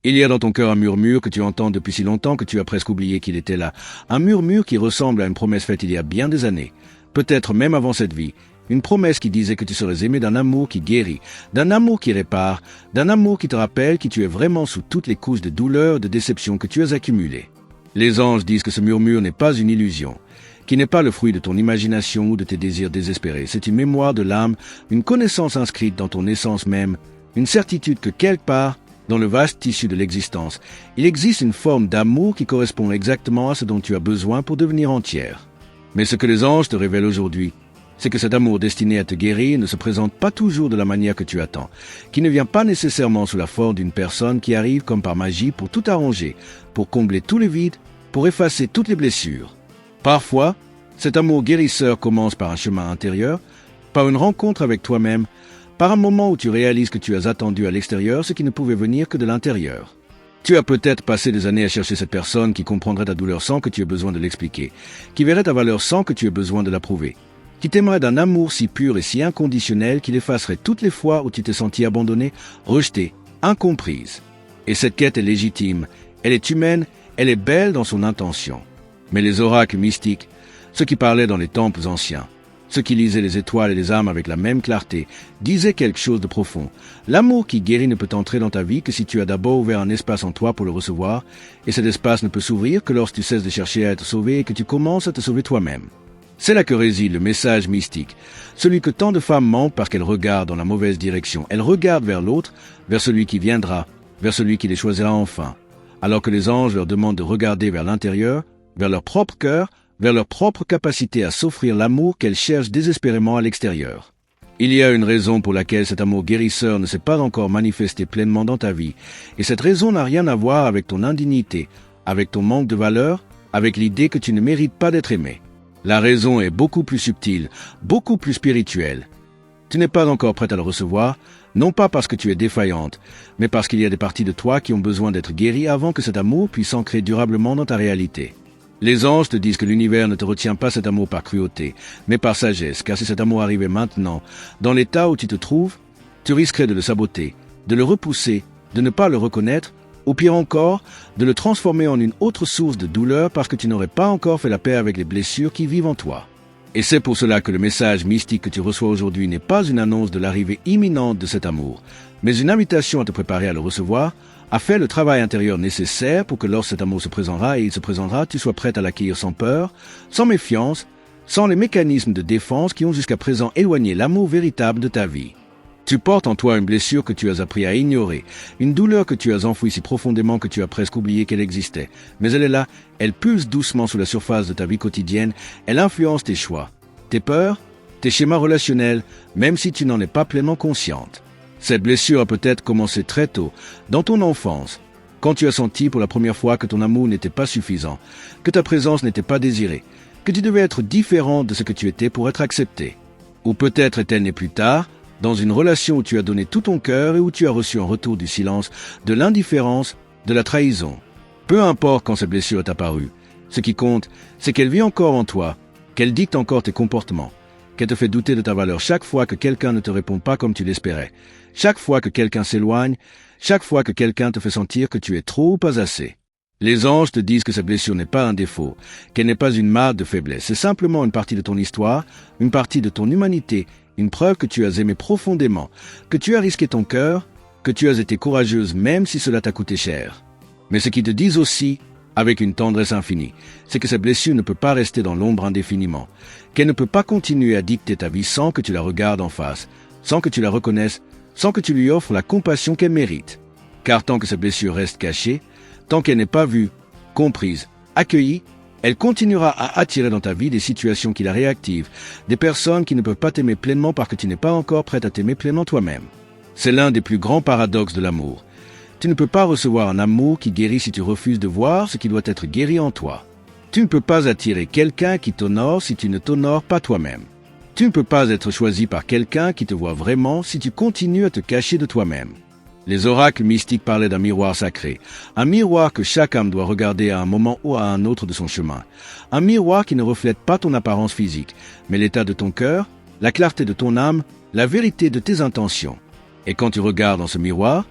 Il y a dans ton cœur un murmure que tu entends depuis si longtemps que tu as presque oublié qu'il était là. Un murmure qui ressemble à une promesse faite il y a bien des années, peut-être même avant cette vie. Une promesse qui disait que tu serais aimé d'un amour qui guérit, d'un amour qui répare, d'un amour qui te rappelle qui tu es vraiment sous toutes les couches de douleur, de déception que tu as accumulées. Les anges disent que ce murmure n'est pas une illusion, qui n'est pas le fruit de ton imagination ou de tes désirs désespérés. C'est une mémoire de l'âme, une connaissance inscrite dans ton essence même, une certitude que quelque part, dans le vaste tissu de l'existence, il existe une forme d'amour qui correspond exactement à ce dont tu as besoin pour devenir entière. Mais ce que les anges te révèlent aujourd'hui, c'est que cet amour destiné à te guérir ne se présente pas toujours de la manière que tu attends, qui ne vient pas nécessairement sous la forme d'une personne qui arrive comme par magie pour tout arranger, pour combler tous les vides, pour effacer toutes les blessures. Parfois, cet amour guérisseur commence par un chemin intérieur, par une rencontre avec toi-même, par un moment où tu réalises que tu as attendu à l'extérieur ce qui ne pouvait venir que de l'intérieur. Tu as peut-être passé des années à chercher cette personne qui comprendrait ta douleur sans que tu aies besoin de l'expliquer, qui verrait ta valeur sans que tu aies besoin de la prouver, qui t'aimerait d'un amour si pur et si inconditionnel qu'il effacerait toutes les fois où tu t'es senti abandonnée, rejetée, incomprise. Et cette quête est légitime, elle est humaine, elle est belle dans son intention. Mais les oracles mystiques, ceux qui parlaient dans les temples anciens, ceux qui lisaient les étoiles et les âmes avec la même clarté, disaient quelque chose de profond. L'amour qui guérit ne peut entrer dans ta vie que si tu as d'abord ouvert un espace en toi pour le recevoir, et cet espace ne peut s'ouvrir que lorsque tu cesses de chercher à être sauvé et que tu commences à te sauver toi-même. C'est là que réside le message mystique, celui que tant de femmes manquent parce qu'elles regardent dans la mauvaise direction. Elles regardent vers l'autre, vers celui qui viendra, vers celui qui les choisira enfin, alors que les anges leur demandent de regarder vers l'intérieur, vers leur propre cœur, vers leur propre capacité à s'offrir l'amour qu'elles cherchent désespérément à l'extérieur. Il y a une raison pour laquelle cet amour guérisseur ne s'est pas encore manifesté pleinement dans ta vie, et cette raison n'a rien à voir avec ton indignité, avec ton manque de valeur, avec l'idée que tu ne mérites pas d'être aimé. La raison est beaucoup plus subtile, beaucoup plus spirituelle. Tu n'es pas encore prête à le recevoir, non pas parce que tu es défaillante, mais parce qu'il y a des parties de toi qui ont besoin d'être guéries avant que cet amour puisse s'ancrer durablement dans ta réalité. Les anges te disent que l'univers ne te retient pas cet amour par cruauté, mais par sagesse, car si cet amour arrivait maintenant, dans l'état où tu te trouves, tu risquerais de le saboter, de le repousser, de ne pas le reconnaître, ou pire encore, de le transformer en une autre source de douleur parce que tu n'aurais pas encore fait la paix avec les blessures qui vivent en toi. Et c'est pour cela que le message mystique que tu reçois aujourd'hui n'est pas une annonce de l'arrivée imminente de cet amour, mais une invitation à te préparer à le recevoir, à faire le travail intérieur nécessaire pour que lorsque cet amour se présentera, et il se présentera, tu sois prête à l'accueillir sans peur, sans méfiance, sans les mécanismes de défense qui ont jusqu'à présent éloigné l'amour véritable de ta vie. Tu portes en toi une blessure que tu as appris à ignorer, une douleur que tu as enfouie si profondément que tu as presque oublié qu'elle existait. Mais elle est là, elle pulse doucement sous la surface de ta vie quotidienne, elle influence tes choix, tes peurs, tes schémas relationnels, même si tu n'en es pas pleinement consciente. Cette blessure a peut-être commencé très tôt, dans ton enfance, quand tu as senti pour la première fois que ton amour n'était pas suffisant, que ta présence n'était pas désirée, que tu devais être différent de ce que tu étais pour être accepté. Ou peut-être est-elle née plus tard, dans une relation où tu as donné tout ton cœur et où tu as reçu en retour du silence, de l'indifférence, de la trahison. Peu importe quand cette blessure est apparue, ce qui compte, c'est qu'elle vit encore en toi, qu'elle dicte encore tes comportements, qu'elle te fait douter de ta valeur chaque fois que quelqu'un ne te répond pas comme tu l'espérais, chaque fois que quelqu'un s'éloigne, chaque fois que quelqu'un te fait sentir que tu es trop ou pas assez. Les anges te disent que cette blessure n'est pas un défaut, qu'elle n'est pas une marque de faiblesse, c'est simplement une partie de ton histoire, une partie de ton humanité, une preuve que tu as aimé profondément, que tu as risqué ton cœur, que tu as été courageuse même si cela t'a coûté cher. Mais ce qu'ils te disent aussi, avec une tendresse infinie, c'est que cette blessure ne peut pas rester dans l'ombre indéfiniment, qu'elle ne peut pas continuer à dicter ta vie sans que tu la regardes en face, sans que tu la reconnaisses, sans que tu lui offres la compassion qu'elle mérite. Car tant que cette blessure reste cachée, tant qu'elle n'est pas vue, comprise, accueillie, elle continuera à attirer dans ta vie des situations qui la réactivent, des personnes qui ne peuvent pas t'aimer pleinement parce que tu n'es pas encore prête à t'aimer pleinement toi-même. C'est l'un des plus grands paradoxes de l'amour. Tu ne peux pas recevoir un amour qui guérit si tu refuses de voir ce qui doit être guéri en toi. Tu ne peux pas attirer quelqu'un qui t'honore si tu ne t'honores pas toi-même. Tu ne peux pas être choisi par quelqu'un qui te voit vraiment si tu continues à te cacher de toi-même. Les oracles mystiques parlaient d'un miroir sacré, un miroir que chaque âme doit regarder à un moment ou à un autre de son chemin, un miroir qui ne reflète pas ton apparence physique, mais l'état de ton cœur, la clarté de ton âme, la vérité de tes intentions. Et quand tu regardes dans ce miroir,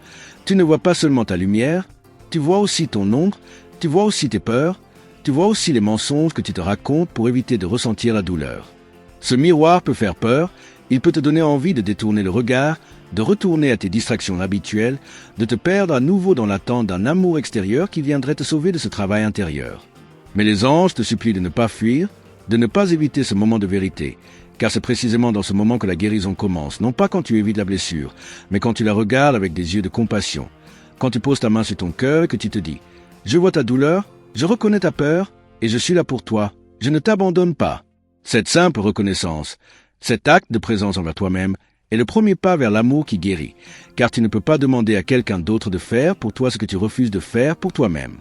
tu ne vois pas seulement ta lumière, Tu vois aussi ton ombre, tu vois aussi tes peurs, tu vois aussi les mensonges que tu te racontes pour éviter de ressentir la douleur. Ce miroir peut faire peur, il peut te donner envie de détourner le regard, de retourner à tes distractions habituelles, de te perdre à nouveau dans l'attente d'un amour extérieur qui viendrait te sauver de ce travail intérieur. Mais les anges te supplient de ne pas fuir, de ne pas éviter ce moment de vérité, car c'est précisément dans ce moment que la guérison commence, non pas quand tu évites la blessure, mais quand tu la regardes avec des yeux de compassion, quand tu poses ta main sur ton cœur et que tu te dis « Je vois ta douleur, je reconnais ta peur, et je suis là pour toi, je ne t'abandonne pas ». Cette simple reconnaissance, cet acte de présence envers toi-même, est le premier pas vers l'amour qui guérit, car tu ne peux pas demander à quelqu'un d'autre de faire pour toi ce que tu refuses de faire pour toi-même.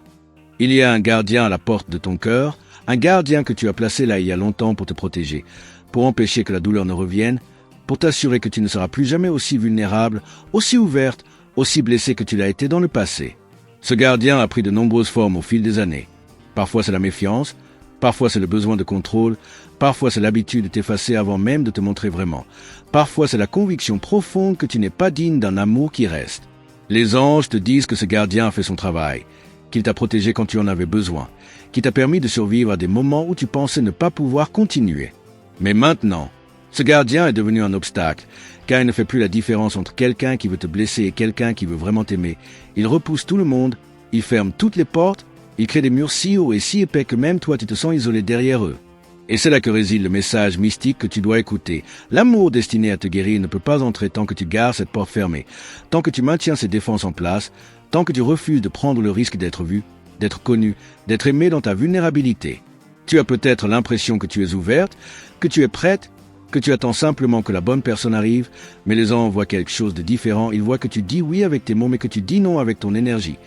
Il y a un gardien à la porte de ton cœur, un gardien que tu as placé là il y a longtemps pour te protéger, pour empêcher que la douleur ne revienne, pour t'assurer que tu ne seras plus jamais aussi vulnérable, aussi ouverte, aussi blessée que tu l'as été dans le passé. Ce gardien a pris de nombreuses formes au fil des années. Parfois c'est la méfiance, parfois c'est le besoin de contrôle, parfois c'est l'habitude de t'effacer avant même de te montrer vraiment. Parfois c'est la conviction profonde que tu n'es pas digne d'un amour qui reste. Les anges te disent que ce gardien a fait son travail, qu'il t'a protégé quand tu en avais besoin, qu'il t'a permis de survivre à des moments où tu pensais ne pas pouvoir continuer. Mais maintenant, ce gardien est devenu un obstacle, car il ne fait plus la différence entre quelqu'un qui veut te blesser et quelqu'un qui veut vraiment t'aimer. Il repousse tout le monde, il ferme toutes les portes, il crée des murs si hauts et si épais que même toi tu te sens isolé derrière eux. Et c'est là que réside le message mystique que tu dois écouter. L'amour destiné à te guérir ne peut pas entrer tant que tu gardes cette porte fermée, tant que tu maintiens ces défenses en place, tant que tu refuses de prendre le risque d'être vu, d'être connu, d'être aimé dans ta vulnérabilité. Tu as peut-être l'impression que tu es ouverte, que tu es prête, que tu attends simplement que la bonne personne arrive, mais les anges voient quelque chose de différent. Ils voient que tu dis oui avec tes mots, mais que tu dis non avec ton énergie.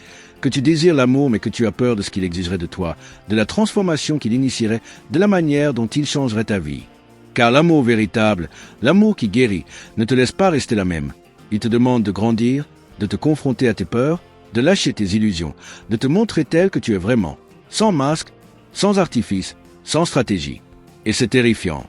Que tu désires l'amour, mais que tu as peur de ce qu'il exigerait de toi, de la transformation qu'il initierait, de la manière dont il changerait ta vie. Car l'amour véritable, l'amour qui guérit, ne te laisse pas rester la même. Il te demande de grandir, de te confronter à tes peurs, de lâcher tes illusions, de te montrer tel que tu es vraiment, sans masque, sans artifice, sans stratégie. Et c'est terrifiant,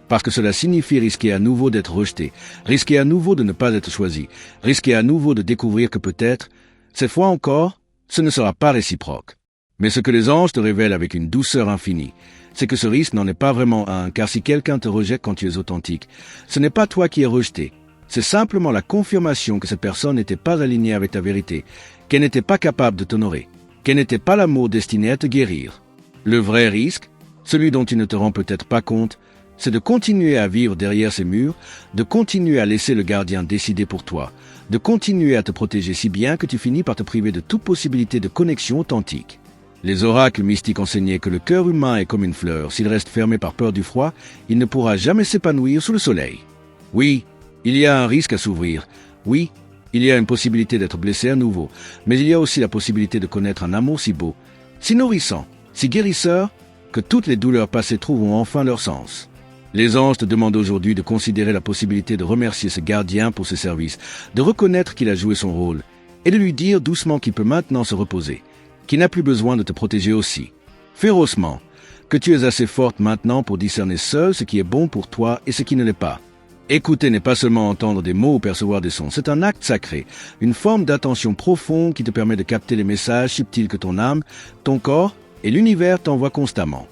parce que cela signifie risquer à nouveau d'être rejeté, risquer à nouveau de ne pas être choisi, risquer à nouveau de découvrir que peut-être, cette fois encore, ce ne sera pas réciproque. Mais ce que les anges te révèlent avec une douceur infinie, c'est que ce risque n'en est pas vraiment un, car si quelqu'un te rejette quand tu es authentique, ce n'est pas toi qui es rejeté, c'est simplement la confirmation que cette personne n'était pas alignée avec ta vérité, qu'elle n'était pas capable de t'honorer, qu'elle n'était pas l'amour destiné à te guérir. Le vrai risque, celui dont tu ne te rends peut-être pas compte, c'est de continuer à vivre derrière ces murs, de continuer à laisser le gardien décider pour toi, de continuer à te protéger si bien que tu finis par te priver de toute possibilité de connexion authentique. Les oracles mystiques enseignaient que le cœur humain est comme une fleur. S'il reste fermé par peur du froid, il ne pourra jamais s'épanouir sous le soleil. Oui, il y a un risque à s'ouvrir. Oui, il y a une possibilité d'être blessé à nouveau. Mais il y a aussi la possibilité de connaître un amour si beau, si nourrissant, si guérisseur, que toutes les douleurs passées trouveront enfin leur sens. Les anges te demandent aujourd'hui de considérer la possibilité de remercier ce gardien pour ses services, de reconnaître qu'il a joué son rôle, et de lui dire doucement qu'il peut maintenant se reposer, qu'il n'a plus besoin de te protéger aussi, férocement, que tu es assez forte maintenant pour discerner seul ce qui est bon pour toi et ce qui ne l'est pas. Écouter n'est pas seulement entendre des mots ou percevoir des sons, c'est un acte sacré, une forme d'attention profonde qui te permet de capter les messages subtils que ton âme, ton corps et l'univers t'envoient constamment.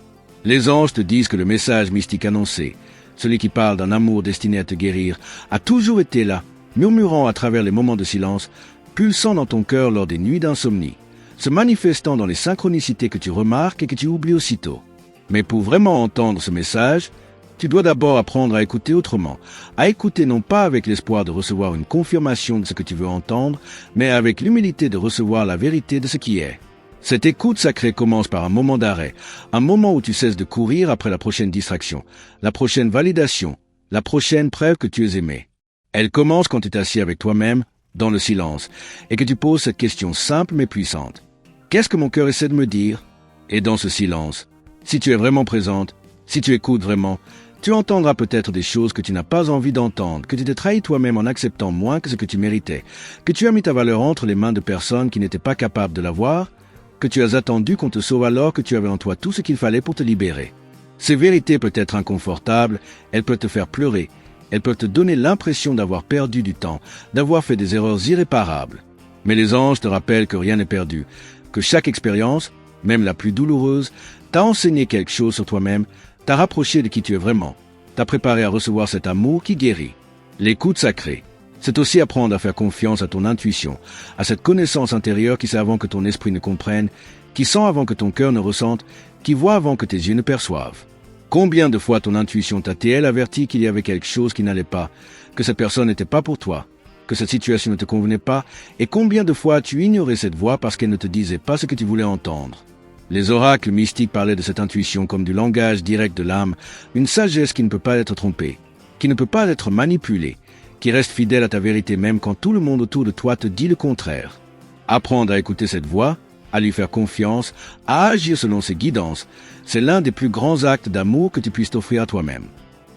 Les anges te disent que le message mystique annoncé, celui qui parle d'un amour destiné à te guérir, a toujours été là, murmurant à travers les moments de silence, pulsant dans ton cœur lors des nuits d'insomnie, se manifestant dans les synchronicités que tu remarques et que tu oublies aussitôt. Mais pour vraiment entendre ce message, tu dois d'abord apprendre à écouter autrement, à écouter non pas avec l'espoir de recevoir une confirmation de ce que tu veux entendre, mais avec l'humilité de recevoir la vérité de ce qui est. Cette écoute sacrée commence par un moment d'arrêt, un moment où tu cesses de courir après la prochaine distraction, la prochaine validation, la prochaine preuve que tu es aimé. Elle commence quand tu es assis avec toi-même, dans le silence, et que tu poses cette question simple mais puissante. Qu'est-ce que mon cœur essaie de me dire? Et dans ce silence, si tu es vraiment présente, si tu écoutes vraiment, tu entendras peut-être des choses que tu n'as pas envie d'entendre, que tu t'es trahi toi-même en acceptant moins que ce que tu méritais, que tu as mis ta valeur entre les mains de personnes qui n'étaient pas capables de la voir, que tu as attendu qu'on te sauve alors que tu avais en toi tout ce qu'il fallait pour te libérer. Ces vérités peuvent être inconfortables, elles peuvent te faire pleurer, elles peuvent te donner l'impression d'avoir perdu du temps, d'avoir fait des erreurs irréparables. Mais les anges te rappellent que rien n'est perdu, que chaque expérience, même la plus douloureuse, t'a enseigné quelque chose sur toi-même, t'a rapproché de qui tu es vraiment, t'a préparé à recevoir cet amour qui guérit. L'écoute sacrée, c'est aussi apprendre à faire confiance à ton intuition, à cette connaissance intérieure qui sait avant que ton esprit ne comprenne, qui sent avant que ton cœur ne ressente, qui voit avant que tes yeux ne perçoivent. Combien de fois ton intuition t'a-t-elle averti qu'il y avait quelque chose qui n'allait pas, que cette personne n'était pas pour toi, que cette situation ne te convenait pas, et combien de fois as-tu ignoré cette voix parce qu'elle ne te disait pas ce que tu voulais entendre? Les oracles mystiques parlaient de cette intuition comme du langage direct de l'âme, une sagesse qui ne peut pas être trompée, qui ne peut pas être manipulée, qui reste fidèle à ta vérité même quand tout le monde autour de toi te dit le contraire. Apprendre à écouter cette voix, à lui faire confiance, à agir selon ses guidances, c'est l'un des plus grands actes d'amour que tu puisses t'offrir à toi-même.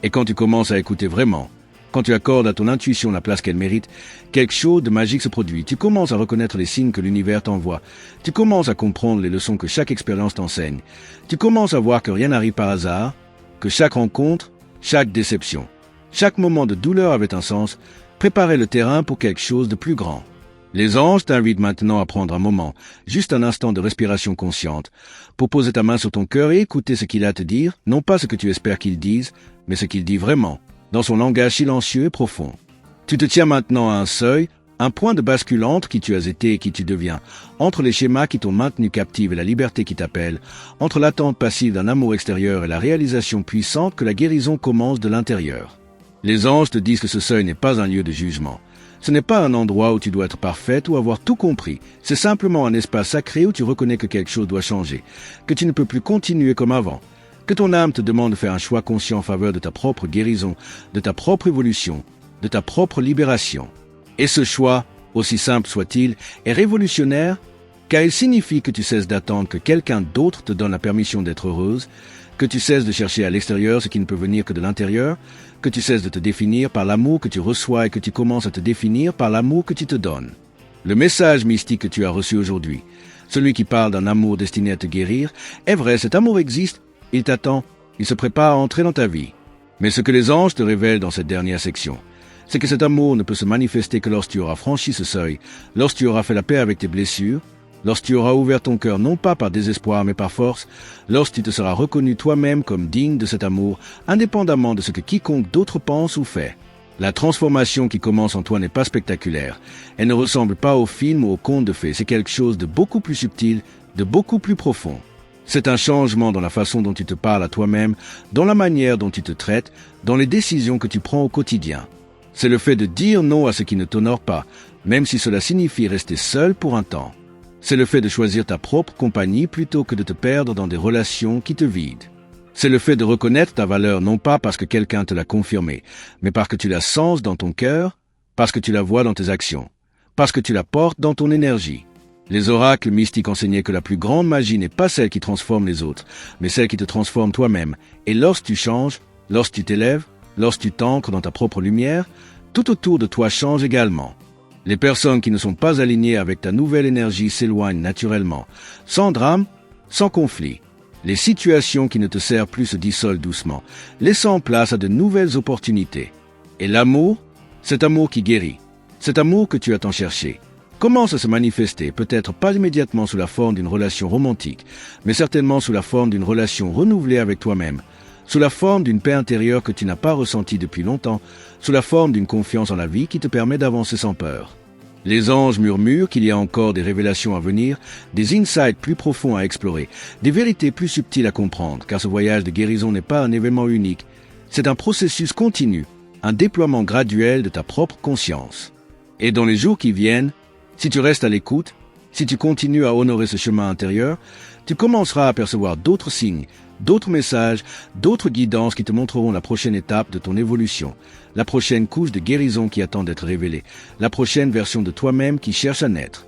Et quand tu commences à écouter vraiment, quand tu accordes à ton intuition la place qu'elle mérite, quelque chose de magique se produit. Tu commences à reconnaître les signes que l'univers t'envoie. Tu commences à comprendre les leçons que chaque expérience t'enseigne. Tu commences à voir que rien n'arrive par hasard, que chaque rencontre, chaque déception, chaque moment de douleur avait un sens, préparait le terrain pour quelque chose de plus grand. Les anges t'invitent maintenant à prendre un moment, juste un instant de respiration consciente, pour poser ta main sur ton cœur et écouter ce qu'il a à te dire, non pas ce que tu espères qu'il dise, mais ce qu'il dit vraiment, dans son langage silencieux et profond. Tu te tiens maintenant à un seuil, un point de bascule entre qui tu as été et qui tu deviens, entre les schémas qui t'ont maintenu captive et la liberté qui t'appelle, entre l'attente passive d'un amour extérieur et la réalisation puissante que la guérison commence de l'intérieur. Les anges te disent que ce seuil n'est pas un lieu de jugement. Ce n'est pas un endroit où tu dois être parfaite ou avoir tout compris. C'est simplement un espace sacré où tu reconnais que quelque chose doit changer, que tu ne peux plus continuer comme avant, que ton âme te demande de faire un choix conscient en faveur de ta propre guérison, de ta propre évolution, de ta propre libération. Et ce choix, aussi simple soit-il, est révolutionnaire car il signifie que tu cesses d'attendre que quelqu'un d'autre te donne la permission d'être heureuse, que tu cesses de chercher à l'extérieur ce qui ne peut venir que de l'intérieur, que tu cesses de te définir par l'amour que tu reçois et que tu commences à te définir par l'amour que tu te donnes. Le message mystique que tu as reçu aujourd'hui, celui qui parle d'un amour destiné à te guérir, est vrai, cet amour existe, il t'attend, il se prépare à entrer dans ta vie. Mais ce que les anges te révèlent dans cette dernière section, c'est que cet amour ne peut se manifester que lorsque tu auras franchi ce seuil, lorsque tu auras fait la paix avec tes blessures, lorsque tu auras ouvert ton cœur non pas par désespoir mais par force, lorsque tu te seras reconnu toi-même comme digne de cet amour, indépendamment de ce que quiconque d'autre pense ou fait. La transformation qui commence en toi n'est pas spectaculaire. Elle ne ressemble pas au film ou au conte de fées. C'est quelque chose de beaucoup plus subtil, de beaucoup plus profond. C'est un changement dans la façon dont tu te parles à toi-même, dans la manière dont tu te traites, dans les décisions que tu prends au quotidien. C'est le fait de dire non à ce qui ne t'honore pas, même si cela signifie rester seul pour un temps. C'est le fait de choisir ta propre compagnie plutôt que de te perdre dans des relations qui te vident. C'est le fait de reconnaître ta valeur non pas parce que quelqu'un te l'a confirmé, mais parce que tu la sens dans ton cœur, parce que tu la vois dans tes actions, parce que tu la portes dans ton énergie. Les oracles mystiques enseignaient que la plus grande magie n'est pas celle qui transforme les autres, mais celle qui te transforme toi-même. Et lorsque tu changes, lorsque tu t'élèves, lorsque tu t'ancres dans ta propre lumière, tout autour de toi change également. Les personnes qui ne sont pas alignées avec ta nouvelle énergie s'éloignent naturellement, sans drame, sans conflit. Les situations qui ne te servent plus se dissolvent doucement, laissant place à de nouvelles opportunités. Et l'amour, cet amour qui guérit, cet amour que tu as tant cherché, commence à se manifester, peut-être pas immédiatement sous la forme d'une relation romantique, mais certainement sous la forme d'une relation renouvelée avec toi-même, sous la forme d'une paix intérieure que tu n'as pas ressentie depuis longtemps, sous la forme d'une confiance en la vie qui te permet d'avancer sans peur. Les anges murmurent qu'il y a encore des révélations à venir, des insights plus profonds à explorer, des vérités plus subtiles à comprendre, car ce voyage de guérison n'est pas un événement unique. C'est un processus continu, un déploiement graduel de ta propre conscience. Et dans les jours qui viennent, si tu restes à l'écoute, si tu continues à honorer ce chemin intérieur, tu commenceras à percevoir d'autres signes, d'autres messages, d'autres guidances qui te montreront la prochaine étape de ton évolution, la prochaine couche de guérison qui attend d'être révélée, la prochaine version de toi-même qui cherche à naître.